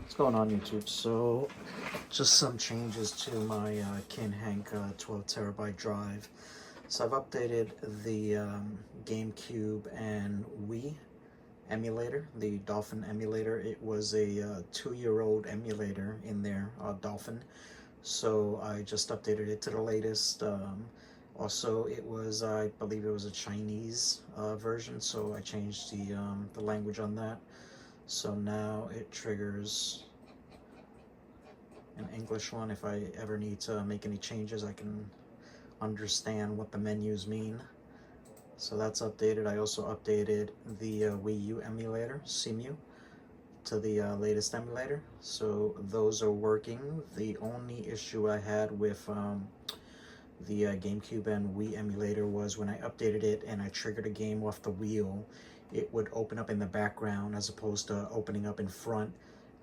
What's going on, YouTube? So, just some changes to my Kinhank 12 terabyte drive. So I've updated the GameCube and Wii emulator, the Dolphin emulator. It was a 2-year-old emulator in there, Dolphin. So I just updated it to the latest. Also, it was, I believe it was a Chinese version, so I changed the language on that. So now it triggers an English one. If I ever need to make any changes, I can understand what the menus mean. So that's updated. I also updated the Wii U emulator, CMU, to the latest emulator. So those are working. The only issue I had with the GameCube and Wii emulator was when I updated it and I triggered a game off the wheel, it would open up in the background as opposed to opening up in front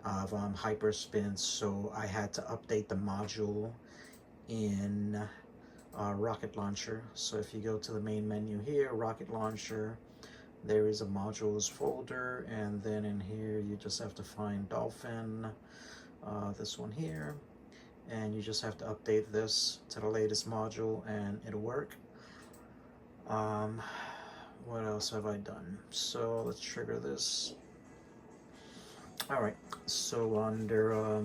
of Hyperspin. So I had to update the module in Rocket Launcher. So if you go to the main menu here, Rocket Launcher, there is a modules folder, and then in here you just have to find Dolphin, this one here, and you just have to update this to the latest module and it'll work. What else have I done? So let's trigger this. Alright, so under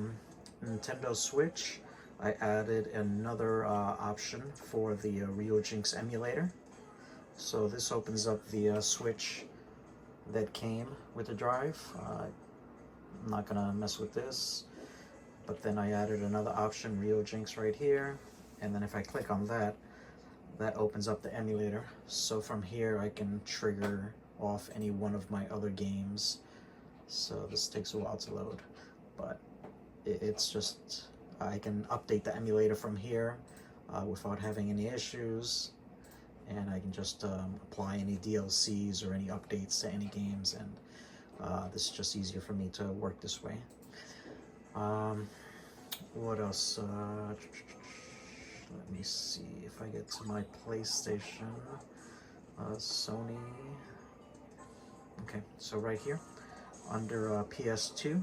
Nintendo Switch, I added another option for the Ryujinx emulator. So this opens up the Switch that came with the drive. I'm not gonna mess with this, but then I added another option, Ryujinx, right here, and then if I click on that, that opens up the emulator. So from here I can trigger off any one of my other games. So this takes a while to load, but it's just, I can update the emulator from here without having any issues, and I can just apply any DLCs or any updates to any games, and this is just easier for me to work this way. What else? Let me see if I get to my PlayStation, Sony. Okay, so right here, under PS2,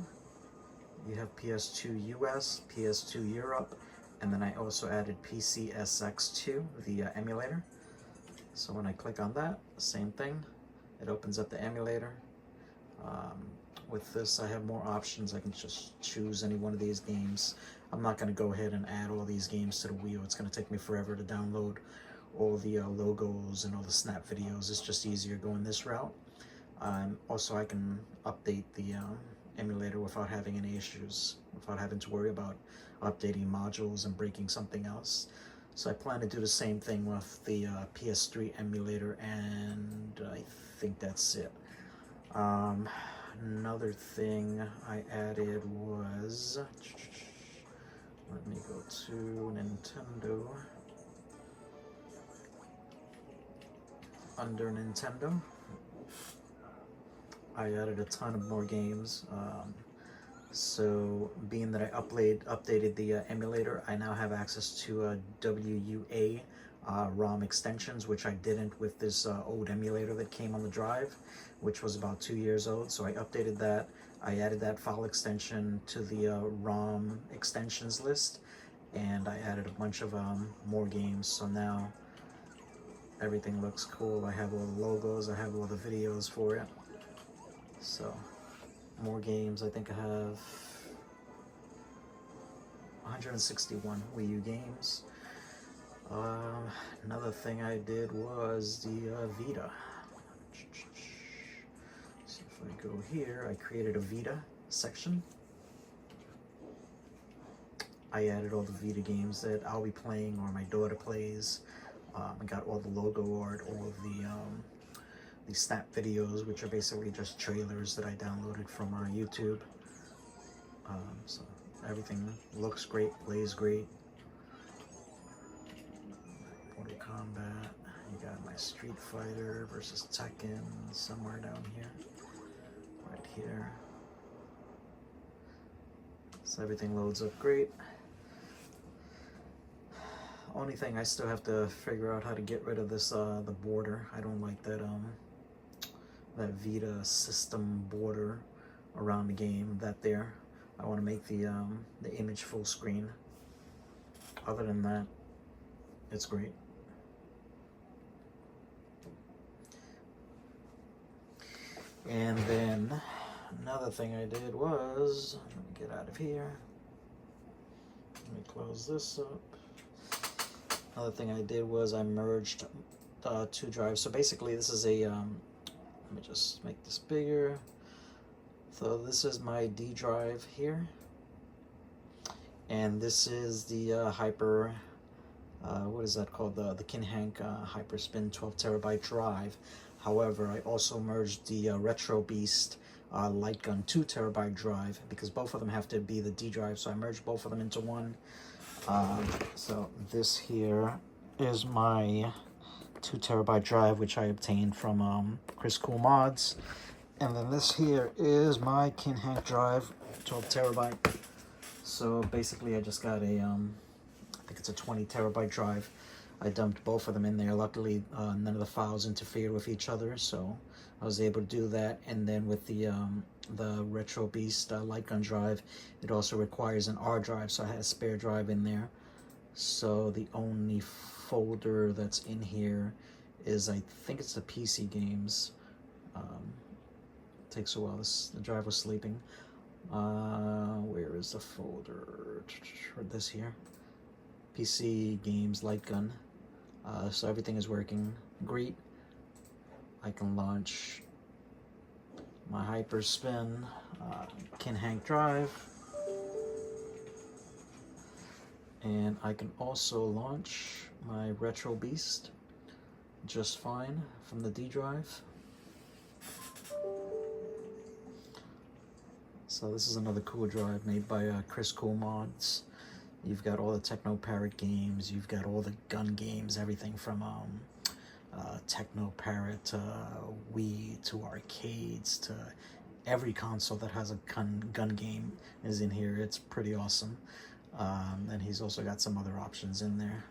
you have PS2 US, PS2 Europe, and then I also added PCSX2, the emulator. So when I click on that, same thing, it opens up the emulator. With this, I have more options. I can just choose any one of these games. I'm not going to go ahead and add all these games to the Wii U. It's going to take me forever to download all the logos and all the snap videos. It's just easier going this route. Also, I can update the emulator without having any issues, without having to worry about updating modules and breaking something else. So I plan to do the same thing with the PS3 emulator, and I think that's it. Another thing I added was, let me go to Nintendo. Under Nintendo, I added a ton of more games. So being that I updated the emulator, I now have access to WUA ROM extensions, which I didn't with this old emulator that came on the drive, which was about 2 years old. So I updated that. I added that file extension to the ROM extensions list, and I added a bunch of more games. So now everything looks cool. I have all the logos, I have all the videos for it. So more games. I think I have 161 Wii U games. Another thing I did was the Vita. So if I go here, I created a Vita section. I added all the Vita games that I'll be playing or my daughter plays. I got all the logo art, all of the snap videos, which are basically just trailers that I downloaded from YouTube. So everything looks great, plays great. Mortal Kombat, you got my Street Fighter versus Tekken somewhere down here, right here. So everything loads up great. Only thing, I still have to figure out how to get rid of this the border. I don't like that that Vita system border around the game, that there. I want to make the image full screen. Other than that, it's great. And then another thing I did was, let me get out of here. Let me close this up. Another thing I did was I merged two drives. So basically this is a, let me just make this bigger. So this is my D drive here. And this is the Hyper, what is that called? The Kinhank Hyperspin 12 terabyte drive. However, I also merged the Retrobeast Lightgun 2 terabyte drive because both of them have to be the D drive. So I merged both of them into one. So this here is my 2 terabyte drive, which I obtained from Chris Cool Mods. And then this here is my Kinhank drive, 12 terabyte. So basically I just got a, I think it's a 20 terabyte drive. I dumped both of them in there. Luckily, none of the files interfered with each other, so I was able to do that. And then with the Retrobeast Lightgun drive, it also requires an R drive, so I had a spare drive in there. So the only folder that's in here is, I think it's the PC games. Takes a while. The drive was sleeping. Where is the folder? This here. PC games Lightgun. So everything is working great. I can launch my Hyperspin Kinhank drive, and I can also launch my Retrobeast just fine from the D drive. So this is another cool drive made by Chris Cool Mods. You've got all the Techno Parrot games, you've got all the gun games, everything from Techno Parrot to Wii to arcades to every console that has a gun game is in here. It's pretty awesome. And he's also got some other options in there.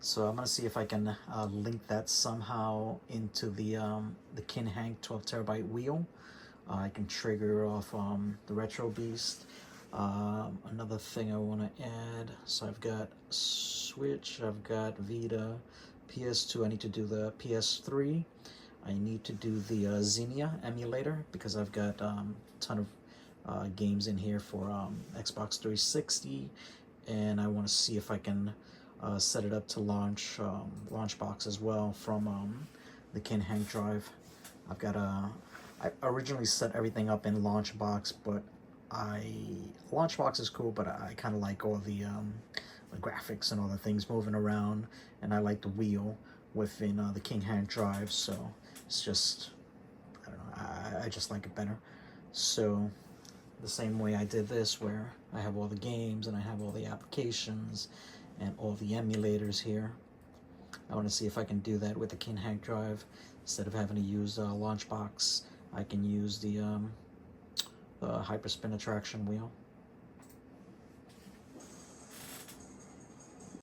So I'm gonna see if I can link that somehow into the Kinhank 12 terabyte wheel. I can trigger off the Retrobeast. Another thing I want to add, so I've got Switch, I've got Vita, PS2, I need to do the PS3, I need to do the Xenia emulator because I've got a ton of games in here for Xbox 360, and I want to see if I can set it up to launch Launchbox as well from the Kinhank drive. I've got I originally set everything up in Launchbox, but Launchbox is cool, but I kind of like all the graphics and all the things moving around, and I like the wheel within the Kinhank drive, so it's just, I don't know, I just like it better. So the same way I did this, where I have all the games and I have all the applications and all the emulators here, I want to see if I can do that with the Kinhank drive. Instead of having to use Launchbox, I can use the Hyperspin attraction wheel.